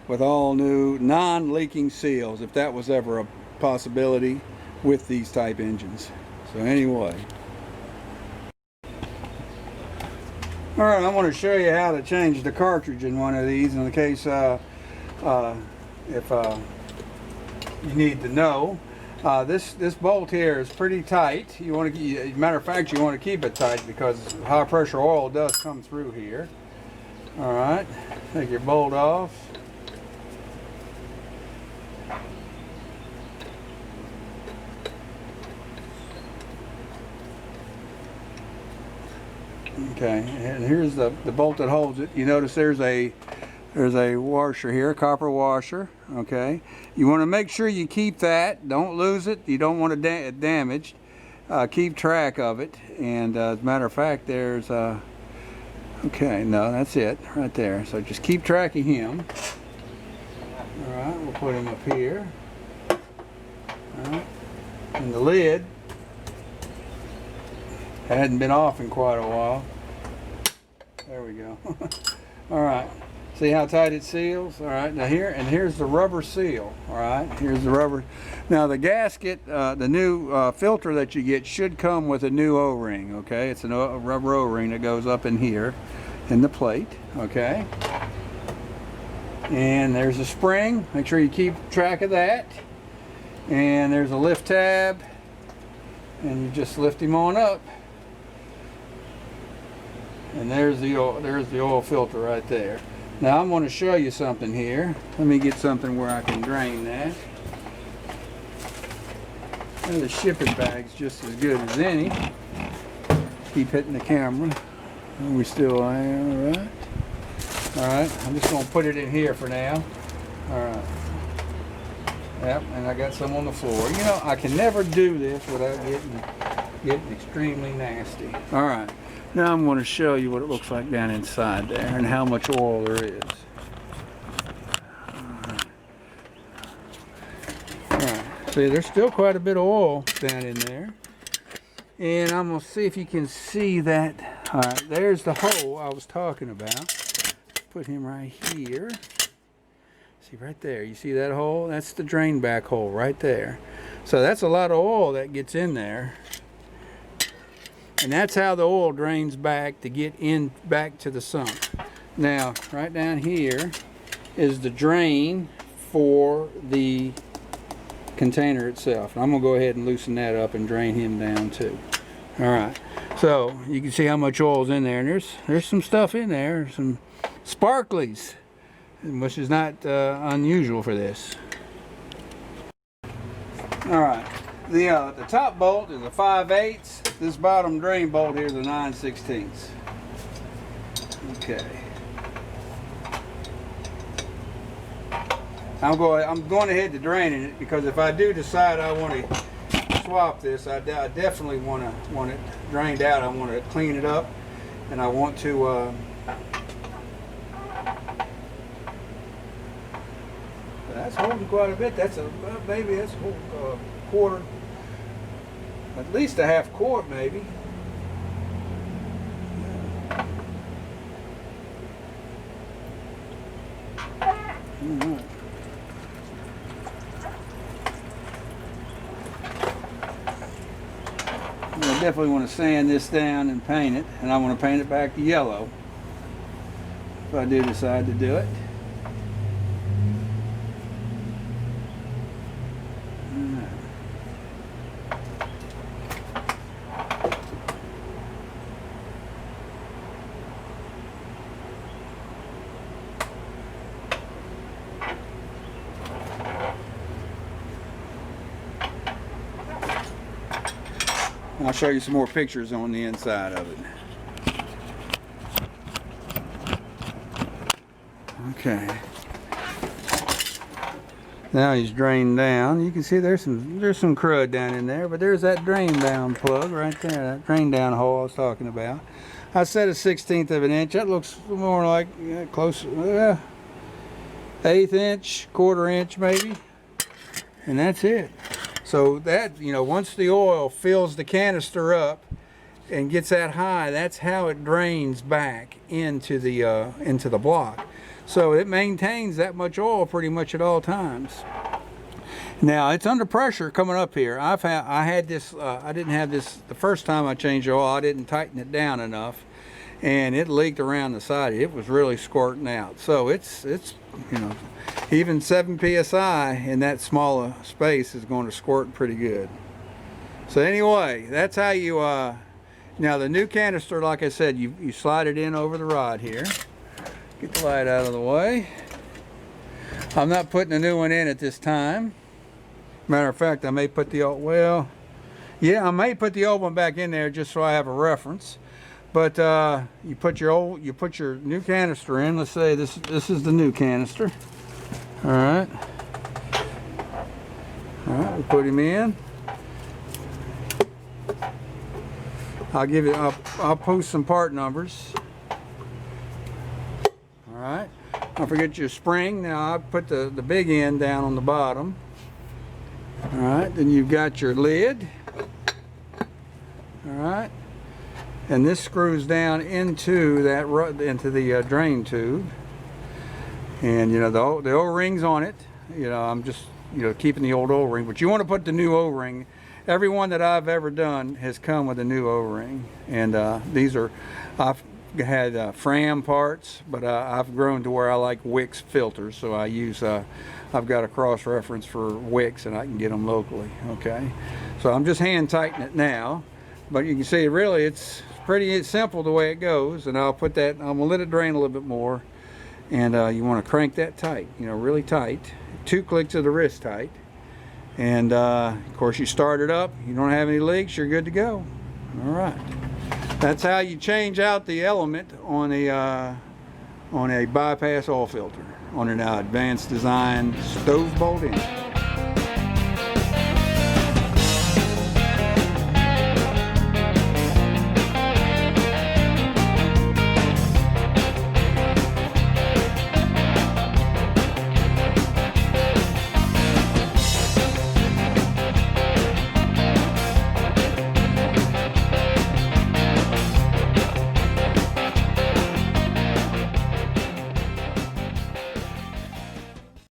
with all new non-leaking seals, if that was ever a possibility with these type engines. So anyway, all right, I want to show you how to change the cartridge in one of these in the case if you need to know. This bolt here is pretty tight. You want to, as a matter of fact, you want to keep it tight because high pressure oil does come through here. All right, take your bolt off. Okay, and here's the bolt that holds it. You notice there's a washer here, a copper washer. Okay, you want to make sure you keep that. Don't lose it. You don't want it damaged. Keep track of it. And as a matter of fact, there's okay, no, that's it right there. So just keep track of him. All right, we'll put him up here. All right, and the lid hadn't been off in quite a while. There we go. All right, see how tight it seals? All right, now here's the rubber seal. All right, here's the rubber. Now the gasket, the new filter that you get should come with a new O-ring. Okay, it's a rubber O-ring that goes up in here in the plate. Okay, and there's a spring. Make sure you keep track of that. And there's a lift tab, and you just lift him on up. And there's the oil filter right there. Now I'm going to show you something here. Let me get something where I can drain that. Well, the shipping bag's just as good as any. Keep hitting the camera. We still are, all right. All right, I'm just going to put it in here for now. All right. Yep, and I got some on the floor. You know, I can never do this without getting extremely nasty. All right. Now I'm going to show you what it looks like down inside there and how much oil there is. Alright, see, there's still quite a bit of oil down in there. And I'm going to see if you can see that. Alright, there's the hole I was talking about. Put him right here. See right there, you see that hole? That's the drain back hole right there. So that's a lot of oil that gets in there. And that's how the oil drains back to get in back to the sump. Now, right down here is the drain for the container itself. And I'm gonna go ahead and loosen that up and drain him down too. All right, so you can see how much oil's in there, and there's some stuff in there, some sparklies, which is not unusual for this. All right. The top bolt is a 5/8. This bottom drain bolt here is a 9/16. Okay. I'm going ahead to draining it because if I do decide I want to swap this, I definitely want it drained out. I want to clean it up, and I want to. That's holding quite a bit. That's maybe that's a quarter. At least a half quart, maybe. Right. I definitely want to sand this down and paint it, and I want to paint it back to yellow if I do decide to do it. I'll show you some more pictures on the inside of it. Okay. Now he's drained down. You can see there's some crud down in there, but there's that drain down plug right there, that drain down hole I was talking about. I said a 1/16 of an inch. That looks more like close, 1/8 inch, 1/4 inch maybe, and that's it. So that, you know, once the oil fills the canister up and gets that high, that's how it drains back into the block. So it maintains that much oil pretty much at all times. Now it's under pressure coming up here. I had this. I didn't have this the first time I changed the oil. I didn't tighten it down enough, and it leaked around the side. It was really squirting out. So it's you know, even 7 psi in that smaller space is going to squirt pretty good. So anyway, that's how you now the new canister, like I said, you slide it in over the rod here. Get the light out of the way. I'm not putting a new one in at this time. Matter of fact, I may put the old, well, yeah, I may put the old one back in there just so I have a reference. But you put your new canister in. Let's say this is the new canister. All right, we put him in. I'll post some part numbers. All right, don't forget your spring. Now I put the big end down on the bottom. All right, then you've got your lid. All right. And this screws down into the drain tube, and you know the O-ring's on it. You know, I'm just keeping the old O-ring, but you want to put the new O-ring. Every one that I've ever done has come with a new O-ring, and I've had Fram parts, but I've grown to where I like Wix filters, so I use I've got a cross reference for Wix, and I can get them locally. Okay, so I'm just hand tightening it now, but you can see really it's pretty simple the way it goes. And I'll put that, I'm gonna let it drain a little bit more, and you want to crank that tight, you know, really tight, 2 clicks of the wrist tight, and of course you start it up, you don't have any leaks, you're good to go. All right, that's how you change out the element on a bypass oil filter on an advanced design stove bolt engine.